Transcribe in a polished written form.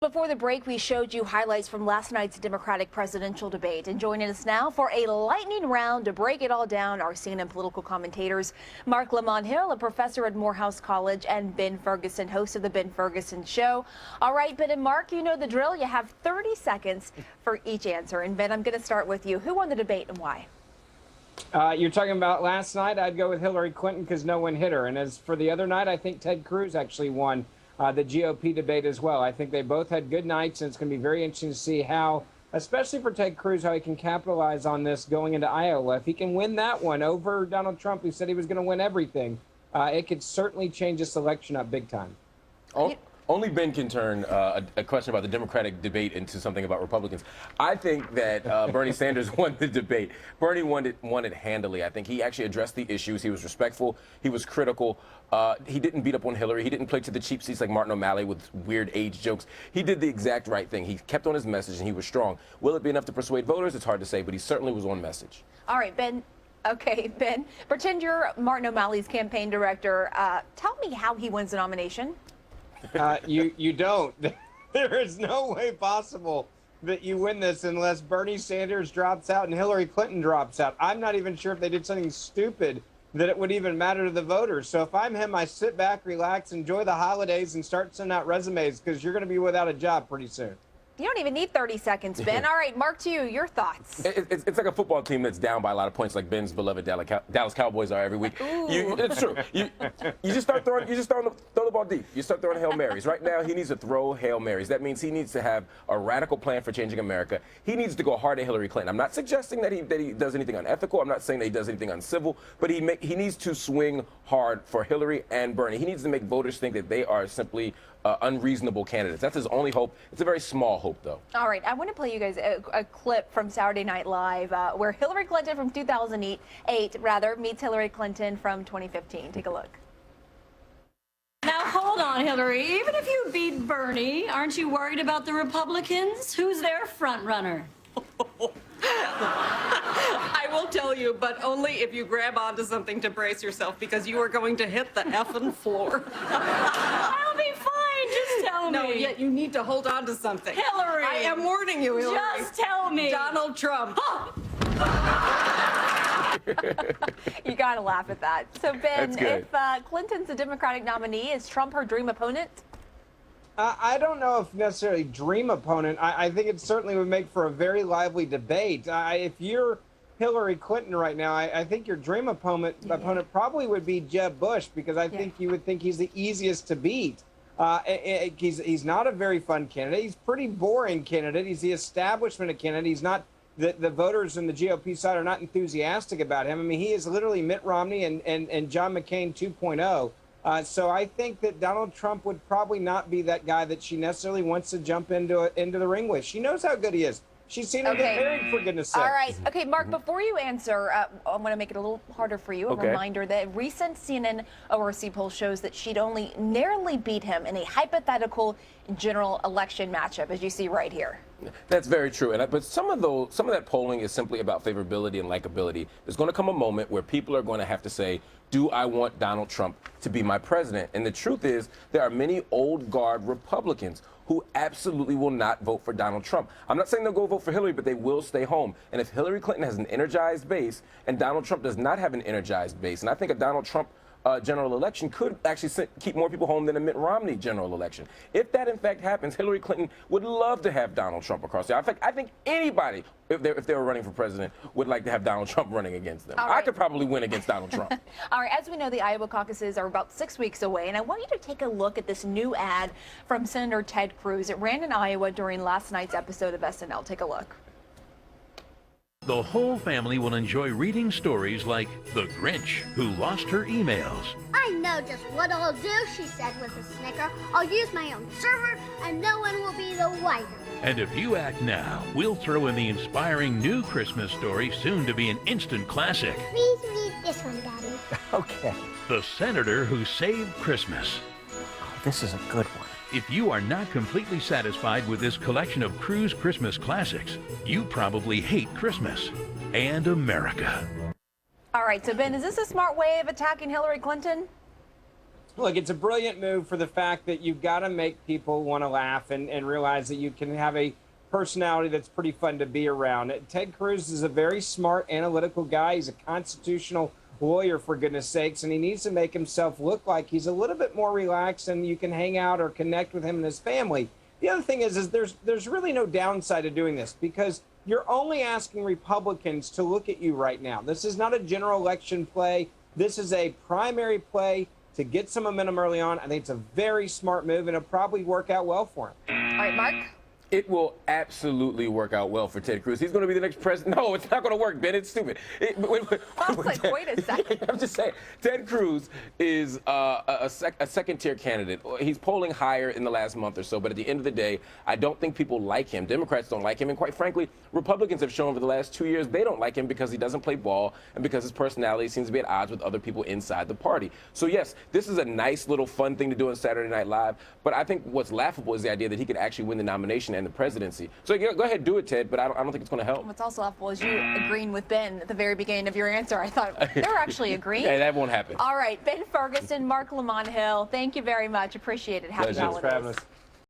Before the break, we showed you highlights from last night's Democratic presidential debate. And joining us now for a lightning round to break it all down are CNN political commentators Marc Lamont, a professor at Morehouse College, and Ben Ferguson, host of the Ben Ferguson Show. All right, Ben and Marc, you know the drill. You have 30 seconds for each answer. And Ben, I'm going to start with you. Who won the debate and why? You're talking about last night. I'd go with Hillary Clinton because no one hit her. And as for the other night, I think Ted Cruz actually won the GOP debate as well. I think they both had good nights, and it's going to be very interesting to see how, especially for Ted Cruz, how he can capitalize on this going into Iowa. If he can win that one over Donald Trump, who said he was going to win everything, it could certainly change this election up big time. Only Ben can turn a question about the Democratic debate into something about Republicans. I think that Bernie Sanders won the debate. Bernie won it handily. I think he actually addressed the issues. He was respectful. He was critical. He didn't beat up on Hillary. He didn't play to the cheap seats like Martin O'Malley with weird age jokes. He did the exact right thing. He kept on his message, and he was strong. Will it be enough to persuade voters? It's hard to say, but he certainly was on message. All right, Ben. Okay, Ben, pretend you're Martin O'Malley's campaign director. Tell me how he wins the nomination. You don't. There is no way possible that you win this unless Bernie Sanders drops out and Hillary Clinton drops out. I'm not even sure if they did something stupid that it would even matter to the voters. So if I'm him, I sit back, relax, enjoy the holidays, and start sending out resumes because you're going to be without a job pretty soon. You don't even need 30 seconds, Ben. All right, Marc, to you, your thoughts. It's like a football team that's down by a lot of points, like Ben's beloved Dallas Cowboys are every week. It's true. You just start throwing. You just throw the ball deep. You start throwing Hail Marys. Right now, he needs to throw Hail Marys. That means he needs to have a radical plan for changing America. He needs to go hard at Hillary Clinton. I'm not suggesting that he does anything unethical. I'm not saying that he does anything uncivil. But he needs to swing hard for Hillary and Bernie. He needs to make voters think that they are simply unreasonable candidates. That's his only hope. It's a very small hope, though. All right, I want to play you guys a clip from Saturday Night Live where Hillary Clinton from 2008 meets Hillary Clinton from 2015. Take a look. Now, hold on, Hillary. Even if you beat Bernie, aren't you worried about the Republicans? Who's their front runner? I will tell you, but only if you grab onto something to brace yourself, because you are going to hit the effing floor. I'll be fine. Just tell me. No, yet you need to hold on to something. Hillary! I am warning you, Hillary. Just tell me. Donald Trump. You got to laugh at that. So, Ben, if Clinton's the Democratic nominee, is Trump her dream opponent? I don't know if necessarily dream opponent. I think it certainly would make for a very lively debate. If you're Hillary Clinton right now, I think your dream opponent probably would be Jeb Bush, because I think you would think he's the easiest to beat. He's not a very fun candidate. He's a pretty boring candidate. He's the establishment candidate. He's not the voters in the GOP side are not enthusiastic about him. I mean, he is literally Mitt Romney and John McCain 2.0. So I think that Donald Trump would probably not be that guy that she necessarily wants to jump into the ring with. She knows how good he is. She's seen him get married, for goodness sake. All right. Okay, Marc, before you answer, I'm going to make it a little harder for you. A reminder that a recent CNN ORC poll shows that she'd only narrowly beat him in a hypothetical general election matchup, as you see right here. That's very true. But some of that polling is simply about favorability and likability. There's going to come a moment where people are going to have to say, do I want Donald Trump to be my president? And the truth is, there are many old guard Republicans who absolutely will not vote for Donald Trump. I'm not saying they'll go vote for Hillary, but they will stay home. And if Hillary Clinton has an energized base and Donald Trump does not have an energized base, and I think a Donald Trump general election could actually keep more people home than a Mitt Romney general election. If that in fact happens, Hillary Clinton would love to have Donald Trump across there. In fact, I think anybody, if they were running for president, would like to have Donald Trump running against them. Right. I could probably win against Donald Trump. All right, as we know, the Iowa caucuses are about 6 weeks away, and I want you to take a look at this new ad from Senator Ted Cruz. It ran in Iowa during last night's episode of SNL. Take a look. The whole family will enjoy reading stories like The Grinch, who lost her emails. I know just what I'll do, she said with a snicker. I'll use my own server, and no one will be the wiser. And if you act now, we'll throw in the inspiring new Christmas story, soon to be an instant classic. Please read this one, Daddy. Okay. The Senator Who Saved Christmas. Oh, this is a good one. If you are not completely satisfied with this collection of Cruz Christmas classics, you probably hate Christmas and America. All right, so Ben, is this a smart way of attacking Hillary Clinton? Look, it's a brilliant move for the fact that you've got to make people want to laugh and realize that you can have a personality that's pretty fun to be around. Ted Cruz is a very smart, analytical guy. He's a constitutional lawyer, for goodness sakes, and he needs to make himself look like he's a little bit more relaxed and you can hang out or connect with him and his family. The other thing is there's really no downside to doing this because you're only asking Republicans to look at you right now. This is not a general election play. This is a primary play to get some momentum early on. I think it's a very smart move, and it'll probably work out well for him. All right, Mark. It will absolutely work out well for Ted Cruz. He's going to be the next president. No, it's not going to work, Ben. It's stupid. I was like, wait a second. I'm just saying, Ted Cruz is a second-tier candidate. He's polling higher in the last month or so, but at the end of the day, I don't think people like him. Democrats don't like him, and quite frankly, Republicans have shown for the last 2 years they don't like him because he doesn't play ball and because his personality seems to be at odds with other people inside the party. So yes, this is a nice little fun thing to do on Saturday Night Live, but I think what's laughable is the idea that he could actually win the nomination and the presidency. So go ahead, do it, Ted, but I don't think it's going to help. What's also laughable is you agreeing with Ben at the very beginning of your answer. I thought they were actually agreeing. Hey, that won't happen. All right, Ben Ferguson, Marc Lamont Hill, thank you very much. Appreciate it. Happy Pleasure. holidays. Thanks for having us.